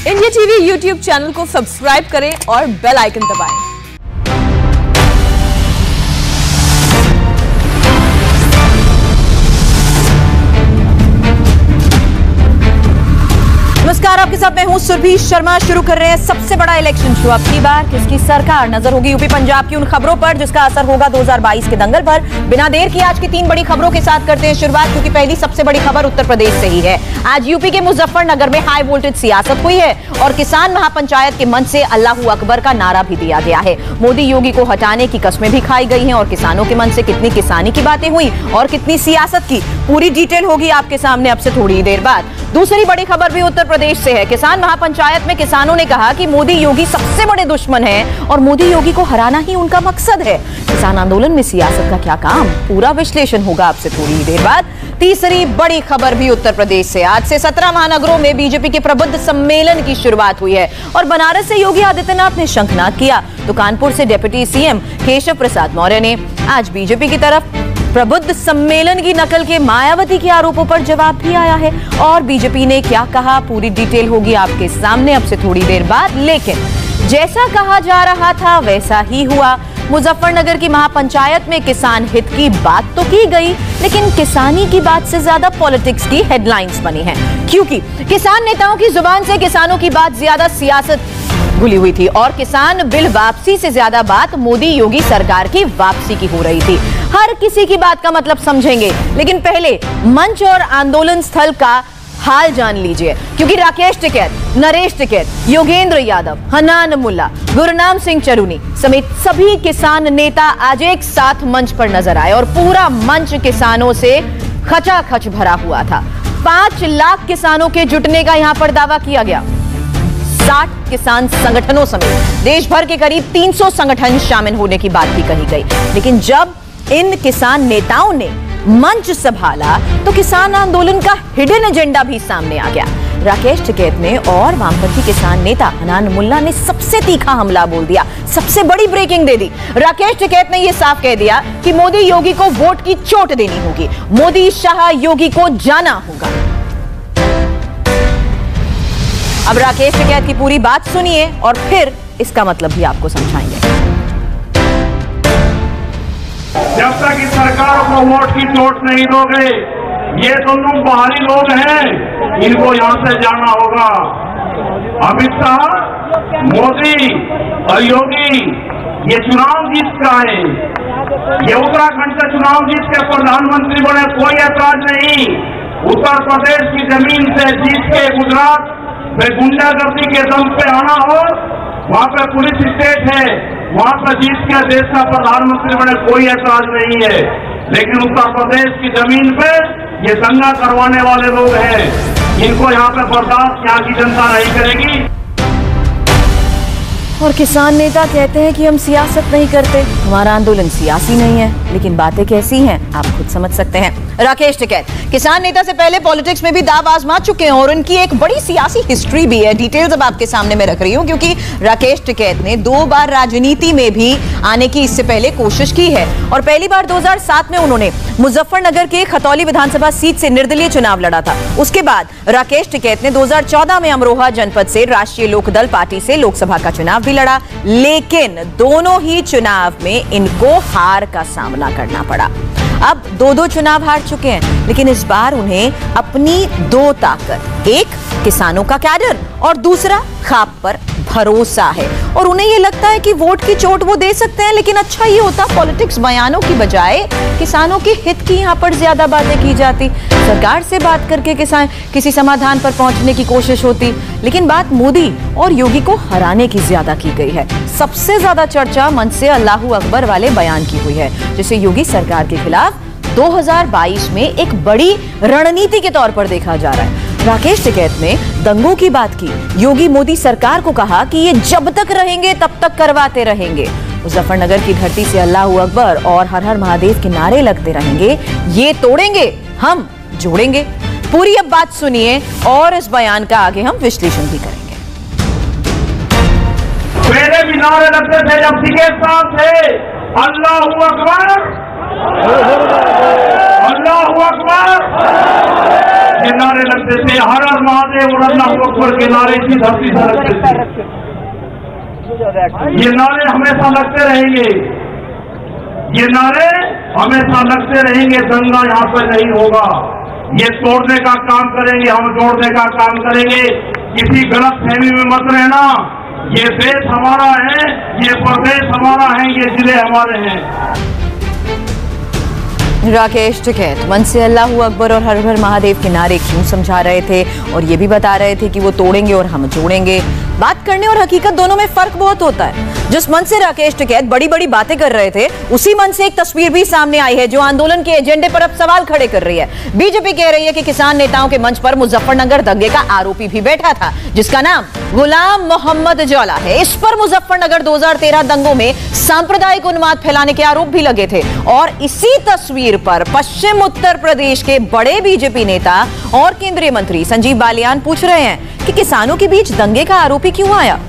India TV YouTube channel को subscribe करें और बेल आइकन दबाएं। नमस्कार, आपके साथ मैं हूं सुरभि शर्मा। शुरू कर रहे हैं सबसे बड़ा इलेक्शन शो। अब की बार किसकी सरकार? नजर होगी यूपी पंजाब की उन खबरों पर जिसका असर होगा 2022 के दंगल पर। बिना देर की आज की 3 बड़ी खबरों के साथ करते हैं शुरुआत, क्योंकि पहली सबसे बड़ी खबर उत्तर प्रदेश से ही है। आज यूपी के मुजफ्फरनगर में हाई वोल्टेज सियासत हुई है और किसान महापंचायत के मंच से अल्लाहू अकबर का नारा भी दिया गया है। मोदी योगी को हटाने की कस्में भी खाई गई हैं और किसानों के मन से कितनी किसानी की बातें हुई और कितनी सियासत की, पूरी डिटेल होगी आपके सामने अब से थोड़ी देर बाद। दूसरी बड़ी खबर भी उत्तर प्रदेश से है। किसान महापंचायत में किसानों ने कहा कि मोदी योगी सबसे बड़े दुश्मन हैं और मोदी योगी को हराना ही उनका मकसद है। किसान आंदोलन में सियासत का क्या काम, पूरा विश्लेषण होगा आपसे थोड़ी ही देर बाद। तीसरी बड़ी खबर भी उत्तर प्रदेश से। आज से 17 महानगरों में बीजेपी के प्रबुद्ध सम्मेलन की शुरुआत हुई है और बनारस से योगी आदित्यनाथ ने शंखनाद किया तो कानपुर से डिप्टी सीएम केशव प्रसाद मौर्य ने आज बीजेपी की तरफ प्रबुद्ध सम्मेलन की नकल के मायावती के आरोपों पर जवाब भी आया है। और बीजेपी ने क्या कहा, पूरी डिटेल होगी आपके सामने अब से थोड़ी देर बाद। लेकिन जैसा कहा जा रहा था वैसा ही हुआ। मुजफ्फरनगर की महापंचायत में किसान हित की बात तो की गई, लेकिन किसानी की बात से ज्यादा पॉलिटिक्स की हेडलाइंस बनी हैं, क्योंकि किसान नेताओं की जुबान से किसानों की बात ज्यादा सियासत भूली हुई थी और किसान बिल वापसी से ज्यादा बात मोदी योगी सरकार की वापसी की हो रही थी। हर किसी की बात का मतलब समझेंगे, लेकिन पहले मंच और आंदोलन स्थल का हाल जान लीजिए, क्योंकि राकेश टिकैत, नरेश टिकैत, योगेंद्र यादव, हनान मुल्ला, गुरनाम सिंह चरूनी समेत सभी किसान नेता आज एक साथ मंच पर नजर आए और पूरा मंच किसानों से खचाखच भरा हुआ था। 5 लाख किसानों के जुटने का यहां पर दावा किया गया। 60 किसान संगठनों समेत देश भर के करीब 300 संगठन शामिल होने की बात भी कही गई। लेकिन जब इन किसान नेताओं ने मंच संभाला तो किसान आंदोलन का हिडन एजेंडा भी सामने आ गया। राकेश टिकैत ने और वामपंथी किसान नेता हनान मुल्ला ने सबसे तीखा हमला बोल दिया, सबसे बड़ी ब्रेकिंग दे दी। राकेश टिकैत ने यह साफ कह दिया कि मोदी योगी को वोट की चोट देनी होगी, मोदी शाह योगी को जाना होगा। अब राकेश टिकैत की पूरी बात सुनिए और फिर इसका मतलब भी आपको समझाएंगे। जब तक इस सरकार को वोट की चोट नहीं दोगे, ये दोनों बाहरी लोग हैं, इनको यहां से जाना होगा। अमित शाह, मोदी और योगी ये चुनाव जीत का है, ये उत्तराखंड से चुनाव जीत के प्रधानमंत्री बने, कोई ऐतराज नहीं। उत्तर प्रदेश की जमीन से जीत के गुजरात में गुंडागर्दी के दम पे आना हो, वहां पे पुलिस स्टेट है, वहां पर जीत के देश का प्रधानमंत्री बने, कोई ऐतराज नहीं है। लेकिन उत्तर प्रदेश की जमीन पे ये दंगा करवाने वाले लोग हैं, इनको यहाँ पे बर्दाश्त यहाँ की जनता नहीं करेगी। और किसान नेता कहते हैं कि हम सियासत नहीं करते, हमारा आंदोलन सियासी नहीं है। लेकिन बातें कैसी हैं आप खुद समझ सकते हैं। राकेश टिकैत किसान नेता से पहले पॉलिटिक्स में भी दाव आजमा चुके हैं और उनकी एक बड़ी सियासी हिस्ट्री भी है। डिटेल्स अब आपके सामने मैं रख रही हूं, क्योंकि राकेश टिकैत ने 2 बार राजनीति में भी आने की इससे पहले कोशिश की है और पहली बार 2007 में उन्होंने मुजफ्फरनगर के खतौली विधानसभा सीट से निर्दलीय चुनाव लड़ा था। उसके बाद राकेश टिकैत ने 2014 में अमरोहा जनपद से राष्ट्रीय लोकदल पार्टी से लोकसभा का चुनाव भी लड़ा, लेकिन दोनों ही चुनाव में इनको हार का सामना करना पड़ा। अब 2 चुनाव हार चुके हैं, लेकिन इस बार उन्हें अपनी 2 ताकत, एक किसानों का कैडर और दूसरा खाप पर भरोसा है और उन्हें यह लगता है कि वोट की चोट वो दे सकते हैं। लेकिन अच्छा ये होता पॉलिटिक्स बयानों की बजाय किसानों के हित की यहाँ पर ज्यादा बातें की जाती, सरकार से बात करके किसान किसी समाधान पर पहुंचने की कोशिश होती। लेकिन बात मोदी और योगी को हराने की ज्यादा की गई है। सबसे ज्यादा चर्चा मंच से अल्लाहू अकबर वाले बयान की हुई है, जिसे योगी सरकार के खिलाफ 2022 में एक बड़ी रणनीति के तौर पर देखा जा रहा है। राकेश टिकैत ने दंगों की बात की, योगी मोदी सरकार को कहा कि ये जब तक रहेंगे तब तक करवाते रहेंगे। मुजफ्फरनगर की धरती से अल्लाहू अकबर और हर हर महादेव के नारे लगते रहेंगे, ये तोड़ेंगे हम जोड़ेंगे। पूरी अब बात सुनिए और इस बयान का आगे हम विश्लेषण भी करेंगे। मेरे भी नारे लगते थे जब टिकैत साहब थे, अल्लाहू अकबर, अल्लाहू अकबर। के नारे लगते थे, हर हर महादेव और अल्लाह अकबर के नारे इसी धरती से लगते थे। ये नारे हमेशा लगते रहेंगे, ये नारे हमेशा लगते रहेंगे। दंगा यहाँ पर नहीं होगा। ये तोड़ने का काम करेंगे, हम जोड़ने का काम करेंगे। किसी गलत फहमी में मत रहना। ये देश हमारा है, ये प्रदेश हमारा है, ये जिले हमारे हैं। राकेश टिकैत मन से अल्लाह अकबर और हर हर महादेव के नारे क्यों समझा रहे थे और ये भी बता रहे थे कि वो तोड़ेंगे और हम जोड़ेंगे। बात करने और हकीकत दोनों में फर्क बहुत होता है। जिस मन से राकेश टिकैत बड़ी बड़ी बातें कर रहे थे, उसी मन से एक तस्वीर भी सामने आई है जो आंदोलन के एजेंडे पर अब सवाल खड़े कर रही है। बीजेपी कह रही है कि किसान नेताओं के मंच पर मुजफ्फरनगर दंगे का आरोपी भी बैठा था, जिसका नाम गुलाम मोहम्मद जौला है। इस पर मुजफ्फरनगर 2013 दंगों में सांप्रदायिक उन्माद फैलाने के आरोप भी लगे थे। और इसी तस्वीर पर पश्चिम उत्तर प्रदेश के बड़े बीजेपी नेता और केंद्रीय मंत्री संजीव बालियान पूछ रहे हैं कि किसानों के बीच दंगे का आरोपी क्यों आया।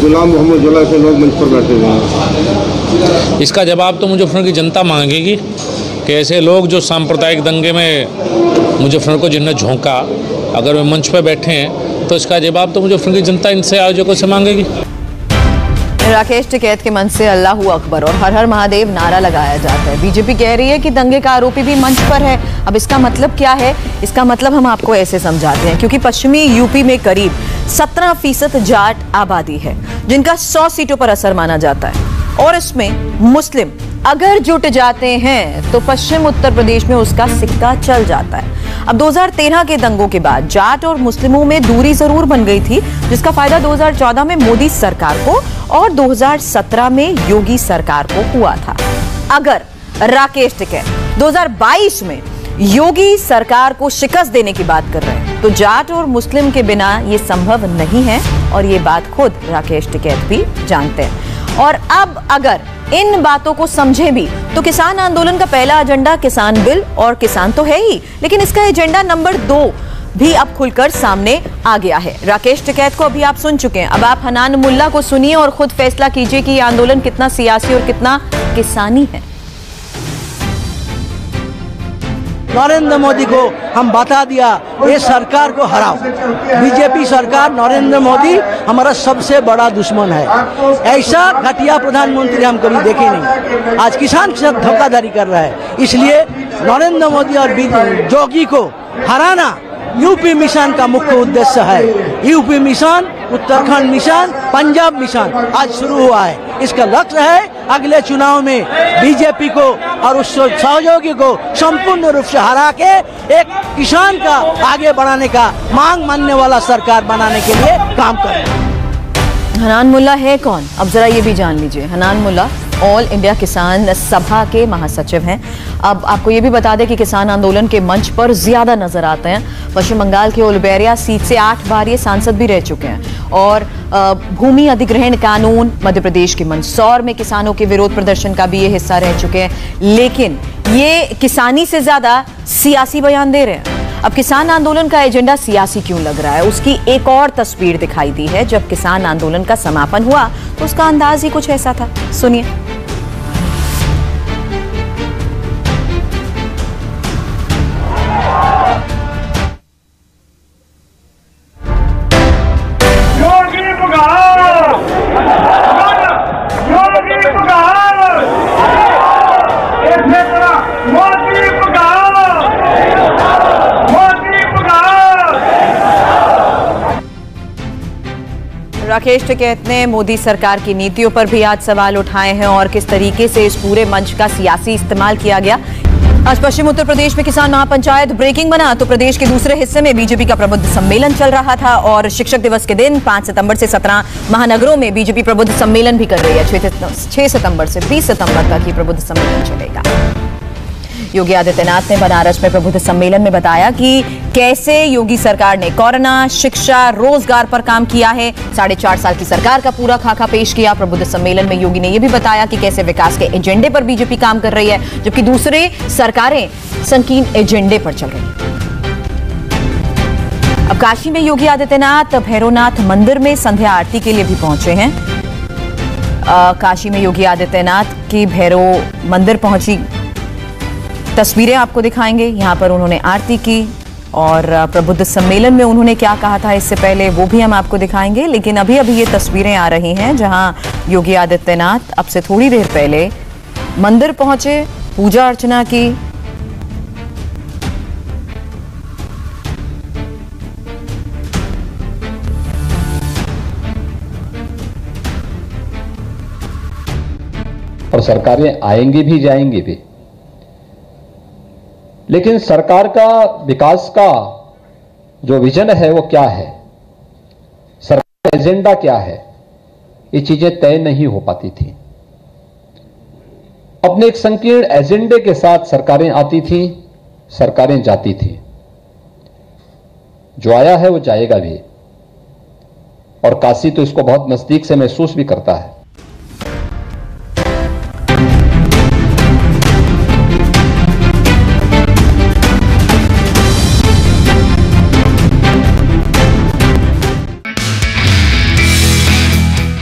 गुलाम मोहम्मद जौला के लोग मंच पर बैठे हुए हैं। इसका जवाब तो मुजफ्फरनगर की जनता मांगेगी कि ऐसे लोग जो सांप्रदायिक दंगे में मुजफ्फरनगर को जिन्हें झोंका, अगर वे मंच पर बैठे हैं तो इसका जवाब तो मुजफ्फरनगर की जनता इनसे आयोजकों से मांगेगी। राकेश टिकैत के मन से अल्लाह अकबर और हर हर महादेव नारा लगाया जाता है। बीजेपी कह रही है कि दंगे का आरोपी भी मंच पर है। अब इसका मतलब क्या है? इसका मतलब हम आपको ऐसे समझाते हैं। क्योंकि पश्चिमी यूपी में करीब 17% जाट आबादी है, जिनका 100 सीटों पर असर माना जाता है, और इसमें मुस्लिम अगर जुट जाते हैं तो पश्चिम उत्तर प्रदेश में उसका सिक्का चल जाता है। अब 2013 के दंगों के बाद जाट और मुस्लिमों में दूरी जरूर बन गई थी, जिसका फायदा 2014 में मोदी सरकार को और 2017 में योगी सरकार को हुआ था। अगर राकेश टिकैत 2022 में योगी सरकार को शिकस्त देने की बात कर रहे हैं तो जाट और मुस्लिम के बिना ये संभव नहीं है, और ये बात खुद राकेश टिकैत भी जानते हैं। और अब अगर इन बातों को समझे भी तो किसान आंदोलन का पहला एजेंडा किसान बिल, और किसान तो है ही, लेकिन इसका एजेंडा नंबर 2 भी अब खुलकर सामने आ गया है। राकेश टिकैत को अभी आप सुन चुके हैं, अब आप हनान मुल्ला को सुनिए और खुद फैसला कीजिए कि ये आंदोलन कितना सियासी और कितना किसानी है। नरेंद्र मोदी को हम बता दिया, ये सरकार को हराओ। बीजेपी सरकार, नरेंद्र मोदी हमारा सबसे बड़ा दुश्मन है। ऐसा घटिया प्रधानमंत्री हम कभी देखे नहीं। आज किसान के साथ धोखाधड़ी कर रहा है, इसलिए नरेंद्र मोदी और जोगी को हराना यूपी मिशन का मुख्य उद्देश्य है। UP mission, Uttarakhand mission, Punjab mission आज शुरू हुआ है। इसका लक्ष्य है अगले चुनाव में बीजेपी को और उस सहयोगी को संपूर्ण रूप से हरा के एक किसान का आगे बढ़ाने का मांग मानने वाला सरकार बनाने के लिए काम करें। हनान मुल्ला है कौन? अब जरा ये भी जान लीजिए। हनान मुल्ला ऑल इंडिया किसान सभा के महासचिव हैं। अब आपको ये भी बता दें कि किसान आंदोलन के मंच पर ज्यादा नजर आते हैं। पश्चिम बंगाल के उलबेरिया सीट से 8 बार ये सांसद भी रह चुके हैं, और भूमि अधिग्रहण कानून, मध्य प्रदेश के मंदसौर में किसानों के विरोध प्रदर्शन का भी ये हिस्सा रह चुके हैं। लेकिन ये किसानी से ज्यादा सियासी बयान दे रहे हैं। अब किसान आंदोलन का एजेंडा सियासी क्यों लग रहा है, उसकी एक और तस्वीर दिखाई दी है। जब किसान आंदोलन का समापन हुआ तो उसका अंदाज ही कुछ ऐसा था, सुनिए। राकेश टिकैत ने मोदी सरकार की नीतियों पर भी आज सवाल उठाए हैं और किस तरीके से इस पूरे मंच का सियासी इस्तेमाल किया गया। आज पश्चिम उत्तर प्रदेश में किसान महापंचायत ब्रेकिंग बना तो प्रदेश के दूसरे हिस्से में बीजेपी का प्रबुद्ध सम्मेलन चल रहा था, और शिक्षक दिवस के दिन 5 सितंबर से 17 महानगरों में बीजेपी प्रबुद्ध सम्मेलन भी कर रही है। 6 सितंबर से 20 सितंबर तक ये प्रबुद्ध सम्मेलन चलेगा। योगी आदित्यनाथ ने बनारस में प्रबुद्ध सम्मेलन में बताया कि कैसे योगी सरकार ने कोरोना, शिक्षा, रोजगार पर काम किया है। 4.5 साल की सरकार का पूरा खाका पेश किया। प्रबुद्ध सम्मेलन में योगी ने यह भी बताया कि कैसे विकास के एजेंडे पर बीजेपी काम कर रही है, जबकि दूसरे सरकारें संकीर्ण एजेंडे पर चल रही है। अब काशी में योगी आदित्यनाथ भैरवनाथ मंदिर में संध्या आरती के लिए भी पहुंचे हैं। काशी में योगी आदित्यनाथ की भैरव मंदिर पहुंची तस्वीरें आपको दिखाएंगे। यहाँ पर उन्होंने आरती की और प्रबुद्ध सम्मेलन में उन्होंने क्या कहा था इससे पहले वो भी हम आपको दिखाएंगे। लेकिन अभी अभी ये तस्वीरें आ रही हैं जहां योगी आदित्यनाथ अब से थोड़ी देर पहले मंदिर पहुंचे, पूजा अर्चना की। और सरकारें आएंगी भी जाएंगी भी, लेकिन सरकार का विकास का जो विजन है वो क्या है, सरकार का एजेंडा क्या है, ये चीजें तय नहीं हो पाती थी। अपने एक संकीर्ण एजेंडे के साथ सरकारें आती थी, सरकारें जाती थी। जो आया है वो जाएगा भी, और काशी तो इसको बहुत नजदीक से महसूस भी करता है।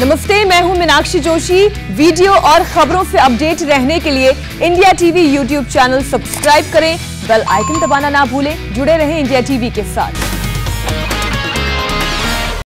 नमस्ते, मैं हूं मीनाक्षी जोशी। वीडियो और खबरों से अपडेट रहने के लिए India TV YouTube channel subscribe करें, बेल आइकन दबाना ना भूलें। जुड़े रहें इंडिया टीवी के साथ।